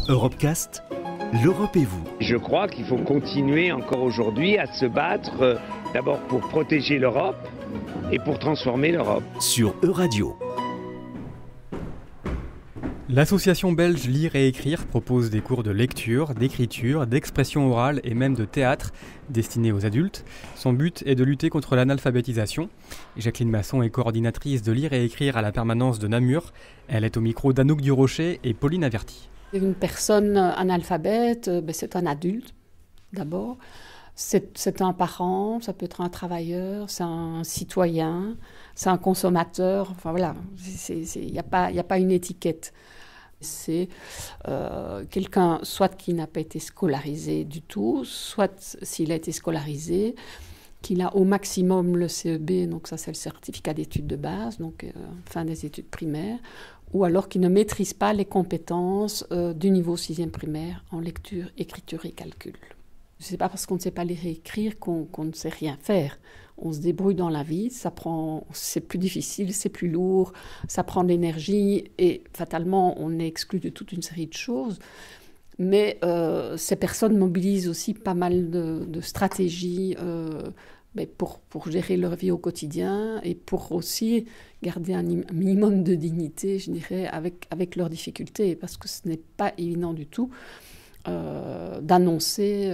Europecast, l'Europe et vous. Je crois qu'il faut continuer encore aujourd'hui à se battre d'abord pour protéger l'Europe et pour transformer l'Europe. Sur Euradio. L'association belge Lire et Écrire propose des cours de lecture, d'écriture, d'expression orale et même de théâtre destinés aux adultes. Son but est de lutter contre l'analphabétisation. Jacqueline Masson est coordinatrice de Lire et Écrire à la permanence de Namur. Elle est au micro d'Anouk Durocher et Pauline Averti. Une personne analphabète, c'est un adulte d'abord. C'est un parent, ça peut être un travailleur, c'est un citoyen, c'est un consommateur. Enfin voilà, il n'y a pas une étiquette. C'est quelqu'un soit qui n'a pas été scolarisé du tout, soit s'il a été scolarisé, qu'il a au maximum le CEB, donc ça c'est le certificat d'études de base, donc fin des études primaires, ou alors qui ne maîtrise pas les compétences du niveau 6e primaire en lecture, écriture et calcul. Ce n'est pas parce qu'on ne sait pas lire et écrire qu'on ne sait rien faire. On se débrouille dans la vie, c'est plus difficile, c'est plus lourd, ça prend de l'énergie et fatalement on est exclu de toute une série de choses. Mais ces personnes mobilisent aussi pas mal de stratégies pour gérer leur vie au quotidien et pour aussi garder un minimum de dignité, je dirais, avec leurs difficultés, parce que ce n'est pas évident du tout d'annoncer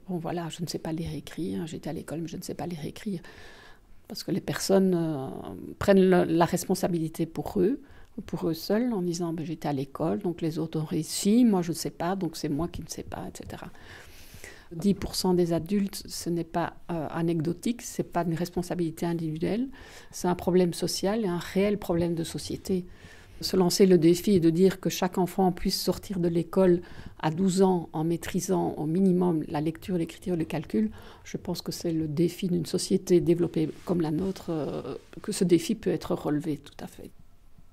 je ne sais pas lire et écrire, j'étais à l'école mais je ne sais pas lire et écrire, parce que les personnes prennent la responsabilité pour eux seuls, en disant j'étais à l'école, donc les autres ont réussi, moi je ne sais pas, donc c'est moi qui ne sais pas, etc. 10% des adultes, ce n'est pas anecdotique, ce n'est pas une responsabilité individuelle, c'est un problème social et un réel problème de société. Se lancer le défi et de dire que chaque enfant puisse sortir de l'école à 12 ans en maîtrisant au minimum la lecture, l'écriture, le calcul, je pense que c'est le défi d'une société développée comme la nôtre, que ce défi peut être relevé tout à fait.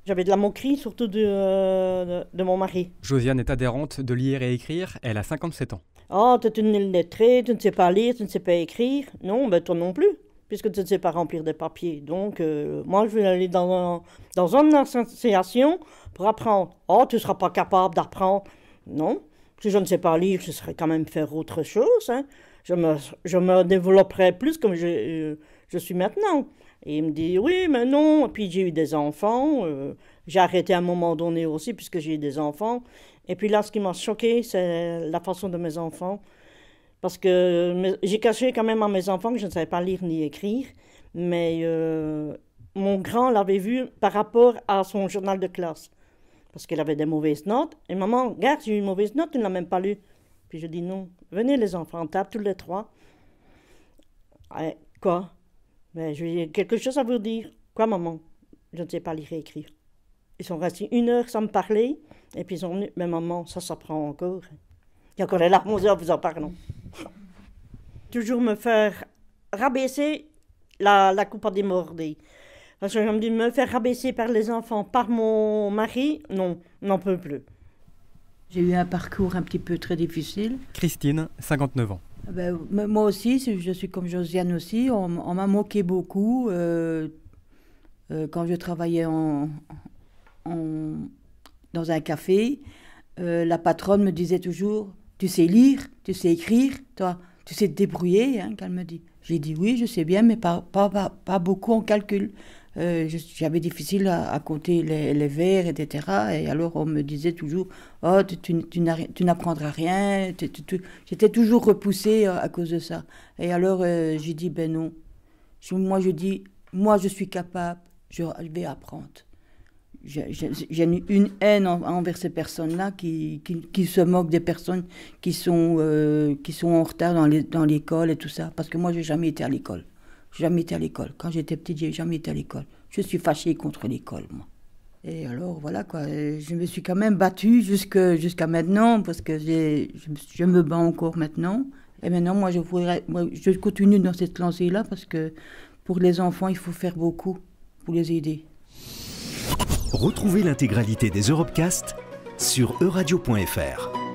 J'avais de la moquerie, surtout de mon mari. Josiane est adhérente de Lire et Écrire, elle a 57 ans. Oh, tu es une illettrée, tu ne sais pas lire, tu ne sais pas écrire. Non, toi non plus, puisque tu ne sais pas remplir des papiers. Donc, moi, je vais aller dans une association pour apprendre. Oh, tu ne seras pas capable d'apprendre. Non, si je ne sais pas lire, je saurais quand même faire autre chose. Hein. Je me développerai plus comme je suis maintenant. Et il me dit, oui, mais non. Et puis, j'ai eu des enfants. J'ai arrêté à un moment donné aussi, puisque j'ai eu des enfants. Et puis là, ce qui m'a choqué, c'est la façon de mes enfants. Parce que j'ai caché quand même à mes enfants que je ne savais pas lire ni écrire. Mais mon grand l'avait vu par rapport à son journal de classe. Parce qu'il avait des mauvaises notes. Et maman, regarde, j'ai eu une mauvaise note, tu ne l'as même pas lu. Puis je dis non, venez les enfants, on tape tous les trois. Quoi? Mais j'ai quelque chose à vous dire. Quoi, maman? Je ne sais pas lire et écrire. Ils sont restés 1 heure sans me parler. Et puis ils sont venus, mais maman, ça s'apprend encore. Il y a encore les larmes aux yeux en vous en parlant. Toujours me faire rabaisser la coupe à démorder. Parce que je me dis, me faire rabaisser par les enfants, par mon mari, non, n'en peux plus. J'ai eu un parcours un petit peu très difficile. Christine, 59 ans. Moi aussi, je suis comme Josiane aussi, on m'a moqué beaucoup quand je travaillais dans un café. La patronne me disait toujours, tu sais lire, tu sais écrire, toi, tu sais te débrouiller, hein, qu'elle me dit. J'ai dit oui, je sais bien, mais pas beaucoup en calcul. J'avais difficile à compter les vers, etc. Et alors on me disait toujours, oh, tu n'apprendras rien. J'étais toujours repoussée à cause de ça. Et alors j'ai dit, non. Moi je dis, moi je suis capable, je vais apprendre. J'ai une haine envers ces personnes-là qui se moquent des personnes qui sont en retard dans l'école et tout ça. Parce que moi, j'ai jamais été à l'école. Jamais été à l'école. Quand j'étais petite, j'ai jamais été à l'école. Je suis fâchée contre l'école, moi. Et alors, voilà, quoi. Je me suis quand même battue jusqu'à maintenant, parce que je me bats encore maintenant. Et maintenant, moi, je continue dans cette lancée-là, parce que pour les enfants, il faut faire beaucoup pour les aider. Retrouvez l'intégralité des Europecast sur euradio.fr.